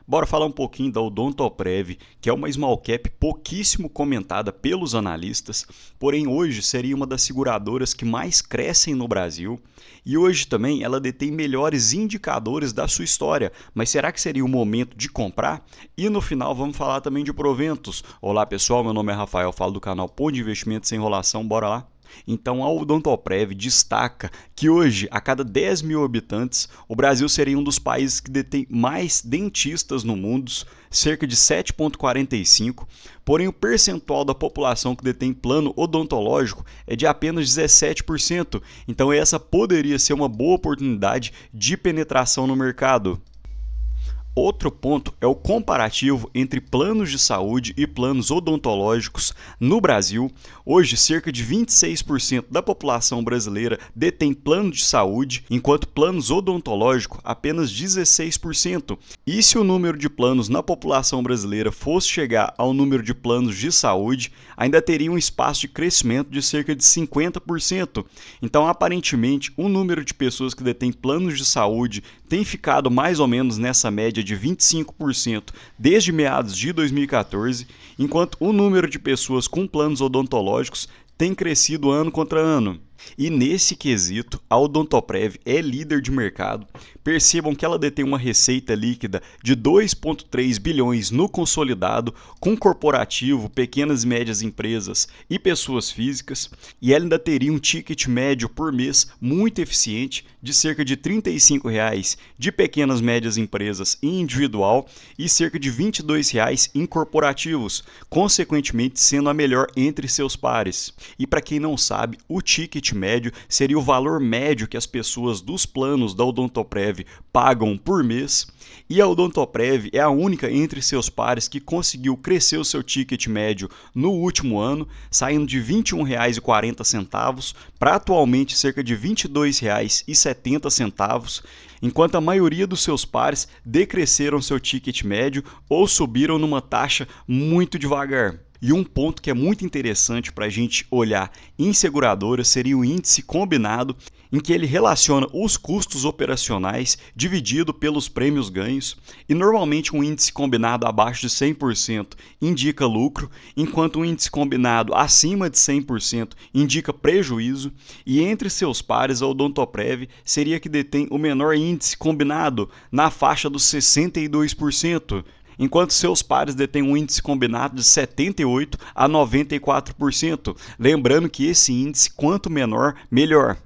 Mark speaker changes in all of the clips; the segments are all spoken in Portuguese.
Speaker 1: Bora falar um pouquinho da Odontoprev, que é uma small cap pouquíssimo comentada pelos analistas, porém hoje seria uma das seguradoras que mais crescem no Brasil e hoje também ela detém melhores indicadores da sua história. Mas será que seria o momento de comprar? E no final vamos falar também de proventos. Olá pessoal, meu nome é Rafael, falo do canal Ponto de Investimentos Sem Enrolação, bora lá? Então, a Odontoprev destaca que hoje, a cada 10 mil habitantes, o Brasil seria um dos países que detém mais dentistas no mundo, cerca de 7,45, porém o percentual da população que detém plano odontológico é de apenas 17%, então essa poderia ser uma boa oportunidade de penetração no mercado. Outro ponto é o comparativo entre planos de saúde e planos odontológicos no Brasil. Hoje, cerca de 26% da população brasileira detém plano de saúde, enquanto planos odontológicos apenas 16%. E se o número de planos na população brasileira fosse chegar ao número de planos de saúde, ainda teria um espaço de crescimento de cerca de 50%. Então, aparentemente, o número de pessoas que detêm planos de saúde tem ficado mais ou menos nessa média de 25% desde meados de 2014, enquanto o número de pessoas com planos odontológicos tem crescido ano contra ano. E nesse quesito, a Odontoprev é líder de mercado. Percebam que ela detém uma receita líquida de 2,3 bilhões no consolidado, com corporativo, pequenas e médias empresas e pessoas físicas, e ela ainda teria um ticket médio por mês muito eficiente de cerca de R$ 35 de pequenas e médias empresas e individual e cerca de R$ 22 em corporativos, consequentemente sendo a melhor entre seus pares. E para quem não sabe, o ticket médio seria o valor médio que as pessoas dos planos da Odontoprev pagam por mês, e a Odontoprev é a única entre seus pares que conseguiu crescer o seu ticket médio no último ano, saindo de R$ 21,40 para atualmente cerca de R$ 22,70, enquanto a maioria dos seus pares decresceram seu ticket médio ou subiram numa taxa muito devagar. E um ponto que é muito interessante para a gente olhar em seguradora seria o índice combinado, em que ele relaciona os custos operacionais dividido pelos prêmios ganhos, e normalmente um índice combinado abaixo de 100% indica lucro, enquanto um índice combinado acima de 100% indica prejuízo, e entre seus pares a Odontoprev seria que detém o menor índice combinado, na faixa dos 62%. Enquanto seus pares detêm um índice combinado de 78% a 94%. Lembrando que esse índice, quanto menor, melhor.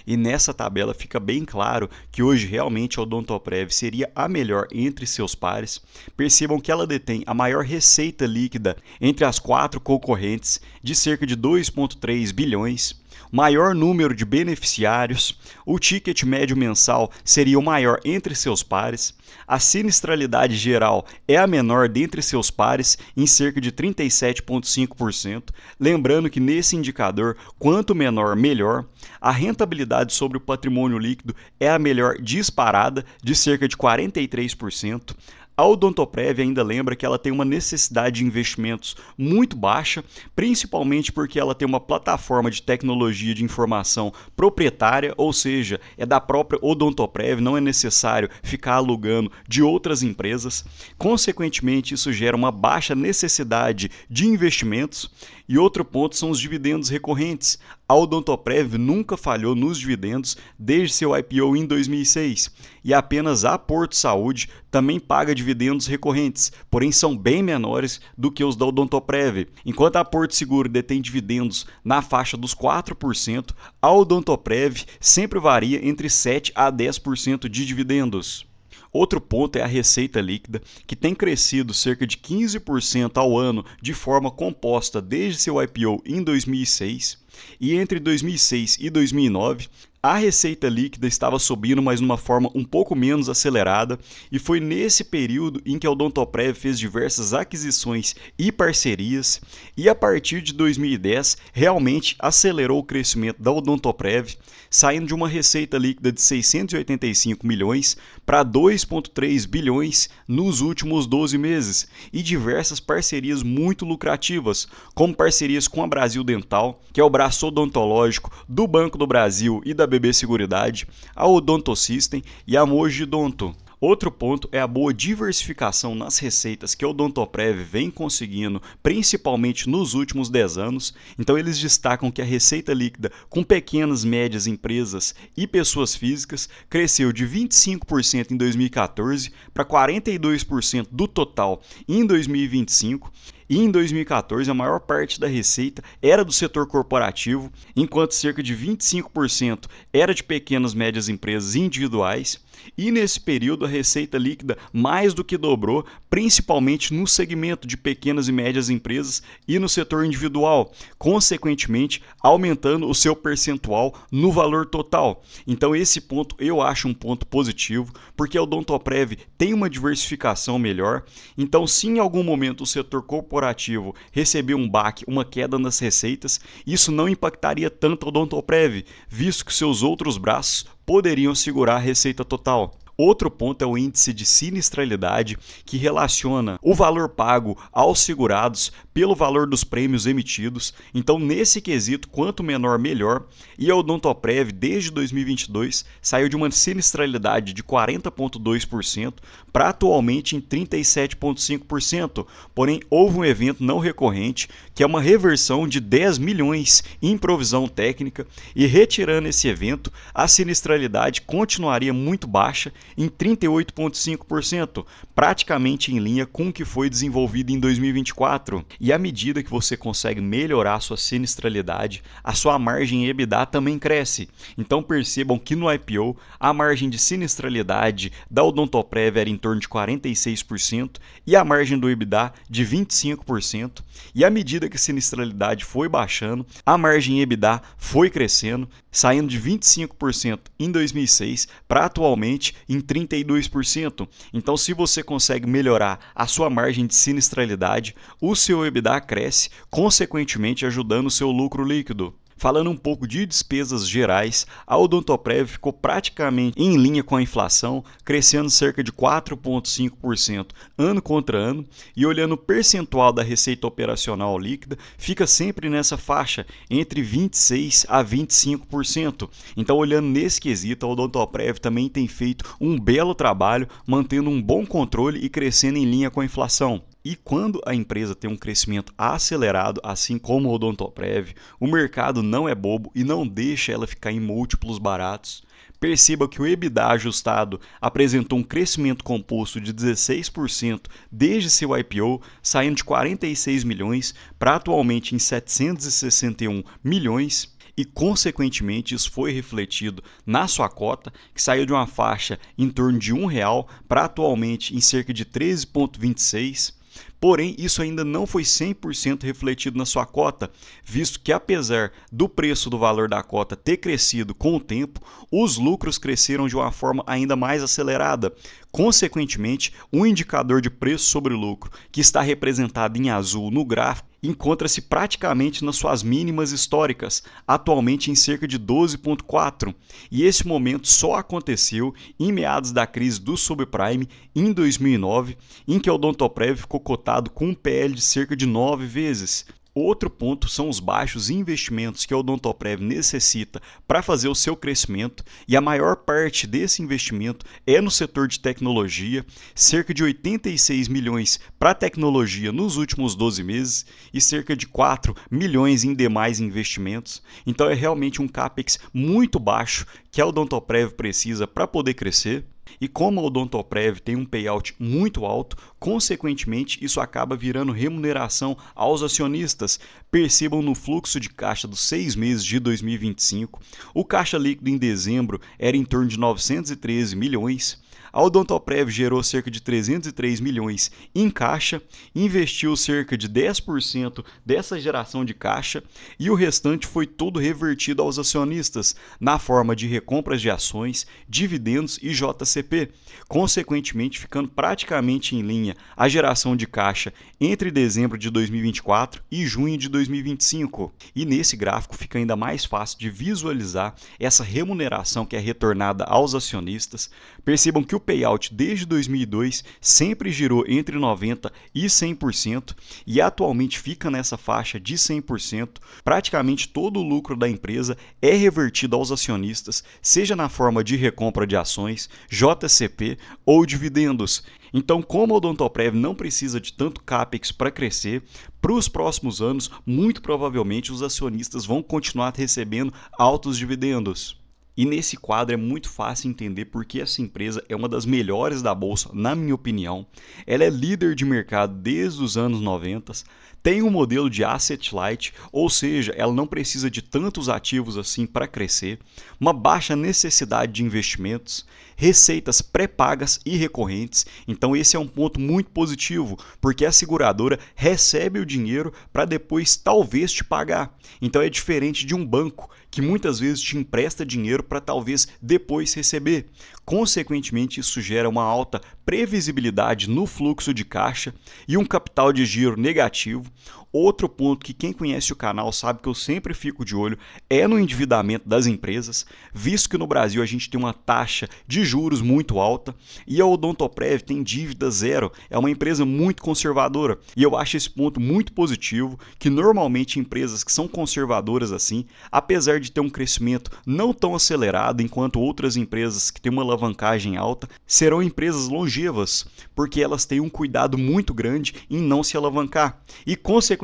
Speaker 1: E nessa tabela fica bem claro que hoje realmente a Odontoprev seria a melhor entre seus pares. Percebam que ela detém a maior receita líquida entre as quatro concorrentes, de cerca de 2,3 bilhões. Maior número de beneficiários, o ticket médio mensal seria o maior entre seus pares, a sinistralidade geral é a menor dentre seus pares, em cerca de 37,5%, lembrando que nesse indicador, quanto menor, melhor. A rentabilidade sobre o patrimônio líquido é a melhor disparada, de cerca de 43%. A Odontoprev ainda lembra que ela tem uma necessidade de investimentos muito baixa, principalmente porque ela tem uma plataforma de tecnologia de informação proprietária, ou seja, é da própria Odontoprev, não é necessário ficar alugando de outras empresas. Consequentemente, isso gera uma baixa necessidade de investimentos. E outro ponto são os dividendos recorrentes. A Odontoprev nunca falhou nos dividendos desde seu IPO em 2006, e apenas a Porto Saúde também paga dividendos recorrentes, porém são bem menores do que os da Odontoprev. Enquanto a Porto Seguro detém dividendos na faixa dos 4%, a Odontoprev sempre varia entre 7% a 10% de dividendos. Outro ponto é a receita líquida, que tem crescido cerca de 15% ao ano de forma composta desde seu IPO em 2006, e entre 2006 e 2009, a receita líquida estava subindo, mas de uma forma um pouco menos acelerada, e foi nesse período em que a Odontoprev fez diversas aquisições e parcerias, e a partir de 2010 realmente acelerou o crescimento da Odontoprev, saindo de uma receita líquida de 685 milhões para 2,3 bilhões nos últimos 12 meses, e diversas parcerias muito lucrativas, como parcerias com a Brasil Dental, que é o braço odontológico do Banco do Brasil e da BB Seguridade, a Odontosystem e a Mogi Odonto. Outro ponto é a boa diversificação nas receitas que a Odontoprev vem conseguindo, principalmente nos últimos 10 anos. Então eles destacam que a receita líquida com pequenas e médias empresas e pessoas físicas cresceu de 25% em 2014 para 42% do total em 2025. E em 2014, a maior parte da receita era do setor corporativo, enquanto cerca de 25% era de pequenas e médias empresas individuais. E nesse período, a receita líquida mais do que dobrou, principalmente no segmento de pequenas e médias empresas e no setor individual, consequentemente aumentando o seu percentual no valor total. Então esse ponto eu acho um ponto positivo, porque a Odontoprev tem uma diversificação melhor. Então se em algum momento o setor corporativo receber um baque, uma queda nas receitas, isso não impactaria tanto a Odontoprev, visto que seus outros braços poderiam segurar a receita total. Outro ponto é o índice de sinistralidade, que relaciona o valor pago aos segurados pelo valor dos prêmios emitidos. Então, nesse quesito, quanto menor, melhor. E a Odontoprev, desde 2022, saiu de uma sinistralidade de 40,2% para atualmente em 37,5%. Porém, houve um evento não recorrente, que é uma reversão de 10 milhões em provisão técnica, e retirando esse evento, a sinistralidade continuaria muito baixa, em 38,5%, praticamente em linha com o que foi desenvolvido em 2024. E à medida que você consegue melhorar a sua sinistralidade, a sua margem EBITDA também cresce. Então percebam que no IPO, a margem de sinistralidade da Odontoprev era em torno de 46% e a margem do EBITDA de 25%. E à medida que a sinistralidade foi baixando, a margem EBITDA foi crescendo, saindo de 25% em 2006 para atualmente em 32%. Então, se você consegue melhorar a sua margem de sinistralidade, o seu EBITDA cresce, consequentemente ajudando o seu lucro líquido. Falando um pouco de despesas gerais, a Odontoprev ficou praticamente em linha com a inflação, crescendo cerca de 4,5% ano contra ano, e olhando o percentual da receita operacional líquida, fica sempre nessa faixa, entre 26% a 25%. Então, olhando nesse quesito, a Odontoprev também tem feito um belo trabalho, mantendo um bom controle e crescendo em linha com a inflação. E quando a empresa tem um crescimento acelerado, assim como a Odontoprev, o mercado não é bobo e não deixa ela ficar em múltiplos baratos. Perceba que o EBITDA ajustado apresentou um crescimento composto de 16% desde seu IPO, saindo de 46 milhões para atualmente em 761 milhões. E, consequentemente, isso foi refletido na sua cota, que saiu de uma faixa em torno de R$1 para atualmente em cerca de 13,26. Porém, isso ainda não foi 100% refletido na sua cota, visto que apesar do preço do valor da cota ter crescido com o tempo, os lucros cresceram de uma forma ainda mais acelerada. Consequentemente, o indicador de preço sobre lucro, que está representado em azul no gráfico, encontra-se praticamente nas suas mínimas históricas, atualmente em cerca de 12,4. E esse momento só aconteceu em meados da crise do subprime em 2009, em que a Odontoprev ficou cotado com um PL de cerca de 9 vezes. Outro ponto são os baixos investimentos que a Odontoprev necessita para fazer o seu crescimento, e a maior parte desse investimento é no setor de tecnologia, cerca de 86 milhões para tecnologia nos últimos 12 meses e cerca de 4 milhões em demais investimentos. Então é realmente um CAPEX muito baixo que a Odontoprev precisa para poder crescer. E como a Odontoprev tem um payout muito alto, consequentemente isso acaba virando remuneração aos acionistas. Percebam no fluxo de caixa dos 6 meses de 2025, o caixa líquido em dezembro era em torno de 913 milhões. A Odontoprev gerou cerca de 303 milhões em caixa, investiu cerca de 10% dessa geração de caixa e o restante foi todo revertido aos acionistas na forma de recompras de ações, dividendos e JCP, consequentemente ficando praticamente em linha a geração de caixa entre dezembro de 2024 e junho de 2025. E nesse gráfico fica ainda mais fácil de visualizar essa remuneração que é retornada aos acionistas. Percebam que o payout desde 2002 sempre girou entre 90% e 100% e atualmente fica nessa faixa de 100%. Praticamente todo o lucro da empresa é revertido aos acionistas, seja na forma de recompra de ações, JCP ou dividendos. Então, como a Odontoprev não precisa de tanto CAPEX para crescer, para os próximos anos, muito provavelmente os acionistas vão continuar recebendo altos dividendos. E nesse quadro é muito fácil entender porque essa empresa é uma das melhores da bolsa, na minha opinião. Ela é líder de mercado desde os anos 90, tem um modelo de asset light, ou seja, ela não precisa de tantos ativos assim para crescer, uma baixa necessidade de investimentos, receitas pré-pagas e recorrentes. Então esse é um ponto muito positivo, porque a seguradora recebe o dinheiro para depois talvez te pagar. Então é diferente de um banco que muitas vezes te empresta dinheiro para talvez depois receber. Consequentemente, isso gera uma alta previsibilidade no fluxo de caixa e um capital de giro negativo. Outro ponto que quem conhece o canal sabe que eu sempre fico de olho é no endividamento das empresas, visto que no Brasil a gente tem uma taxa de juros muito alta e a Odontoprev tem dívida zero, é uma empresa muito conservadora. E eu acho esse ponto muito positivo, que normalmente empresas que são conservadoras assim, apesar de ter um crescimento não tão acelerado enquanto outras empresas que têm uma alavancagem alta, serão empresas longevas, porque elas têm um cuidado muito grande em não se alavancar. E consequentemente,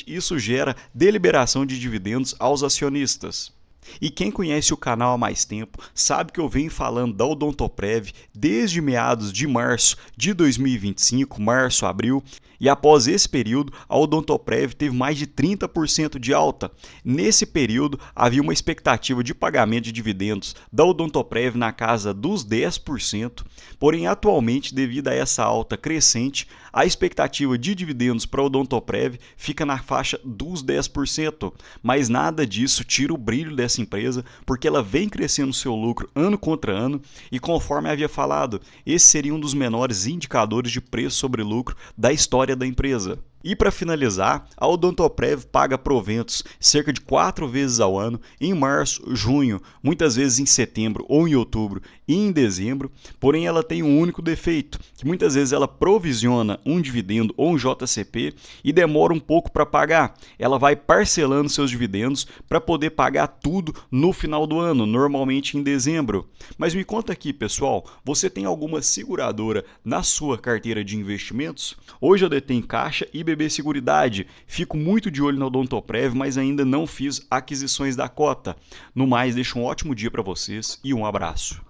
Speaker 1: isso gera deliberação de dividendos aos acionistas. E quem conhece o canal há mais tempo sabe que eu venho falando da Odontoprev desde meados de março de 2025, março, abril, e após esse período a Odontoprev teve mais de 30% de alta. Nesse período havia uma expectativa de pagamento de dividendos da Odontoprev na casa dos 10%, porém atualmente, devido a essa alta crescente, a expectativa de dividendos para a Odontoprev fica na faixa dos 10%, mas nada disso tira o brilho dessa empresa, porque ela vem crescendo seu lucro ano contra ano e, conforme havia falado, esse seria um dos menores indicadores de preço sobre lucro da história da empresa. E para finalizar, a Odontoprev paga proventos cerca de 4 vezes ao ano, em março, junho, muitas vezes em setembro ou em outubro e em dezembro, porém ela tem um único defeito, que muitas vezes ela provisiona um dividendo ou um JCP e demora um pouco para pagar. Ela vai parcelando seus dividendos para poder pagar tudo no final do ano, normalmente em dezembro. Mas me conta aqui, pessoal, você tem alguma seguradora na sua carteira de investimentos? Hoje eu detenho Caixa e BB Seguridade. Fico muito de olho na Odontoprev, mas ainda não fiz aquisições da cota. No mais, deixo um ótimo dia para vocês e um abraço.